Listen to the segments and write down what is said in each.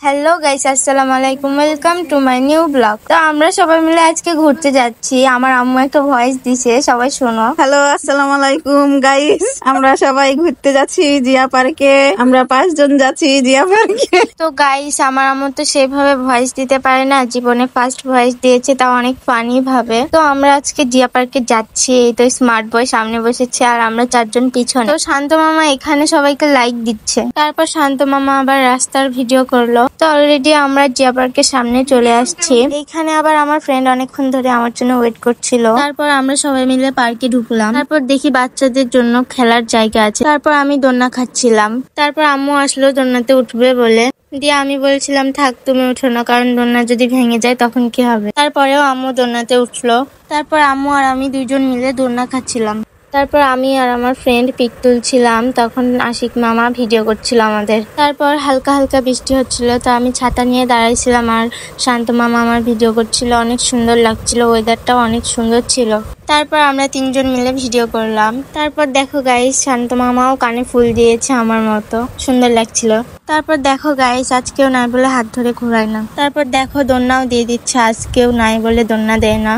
Hello guys, আসসালামু আলাইকুম, welcome to my new blog. তো আমরা সবাই মিলে আজকে ঘুরতে যাচ্ছি। আমার আম্মু একটা ভয়েস দিছে, সবাই শোনো। হ্যালো, আসসালামু আলাইকুম গাইস। আমরা সবাই ঘুরতে যাচ্ছি জিয়া পার্কে। আমরা 5 জন যাচ্ছি জিয়া পার্কে। তো গাইস, আমার আম্মু তো সেভাবে ভয়েস দিতে পারে না, জীবনে ফার্স্ট ভয়েস দিয়েছে, তাও অনেক ফানি ভাবে। তো আমরা আজকে জিয়া পার্কে যাচ্ছি। এই তো স্মার্ট বয় সামনে বসেছে আর আমরা 4 জন পিছনে। তো শান্ত মামা এখানে সবাইকে লাইক দিচ্ছে। তারপর শান্ত মামা আবার রাস্তার ভিডিও করলো। তো অলরেডি আমরা জিয়া পার্কের সামনে চলে আসছি। এইখানে আবার আমার ফ্রেন্ড অনেকক্ষণ ধরে আমার জন্য ওয়েট করছিল। তারপর আমরা সবাই মিলে পার্কে ঢুকলাম। তারপর দেখি বাচ্চাদের জন্য খেলার জায়গা আছে। তারপর আমি দোলনা খাচ্ছিলাম। তারপর আম্মু আসলো দোলনাতে উঠবে বলে। দিয়ে আমি বলছিলাম থাক, তুমি উঠো না, কারণ দোলনা যদি ভেঙে যায় তখন কি হবে। তারপরেও আম্মু দোলনাতে উঠলো। তারপর আম্মু আর আমি 2 জন মিলে দোলনা খাচ্ছিলাম। তারপর আমি আর আমার ফ্রেন্ড পিক তুলছিলাম, তখন আশিক মামা ভিডিও করছিল আমাদের। তারপর হালকা হালকা বৃষ্টি হচ্ছিল, তো আমি ছাতা নিয়ে দাঁড়াইছিলাম আর শান্ত মামা আমার ভিডিও করছিল। অনেক সুন্দর লাগছিল, ওয়েদারটাও অনেক সুন্দর ছিল। তারপর আমরা 3 জন মিলে ভিডিও করলাম। তারপর দেখো গাইস, শান্ত মামাও কানে ফুল দিয়েছে আমার মতো, সুন্দর লাগছিল। তারপর দেখো গাইস, আজকেও নাই বলে হাত ধরে ঘোরায় না। তারপর দেখো দোলনাও দিয়ে দিচ্ছে, আজকেও নাই বলে দোলনা দেয় না।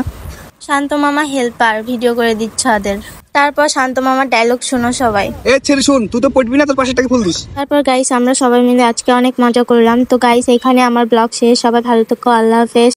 শান্ত মামা হেল্পার, ভিডিও করে দিচ্ছে ওদের। তারপর শান্ত মামার ডায়লগ শোনো সবাই। এ ছেলে শুন, তুই তো পড়বি না, তোর পাশেরটাকে ফুল দিস। তারপর গাইস, আমরা সবাই মিলে আজকে অনেক মজা করলাম। তো গাইস, এখানে আমার ব্লগ শেষ। সবাই ভালো থেকো, আল্লাহ হাফেজ।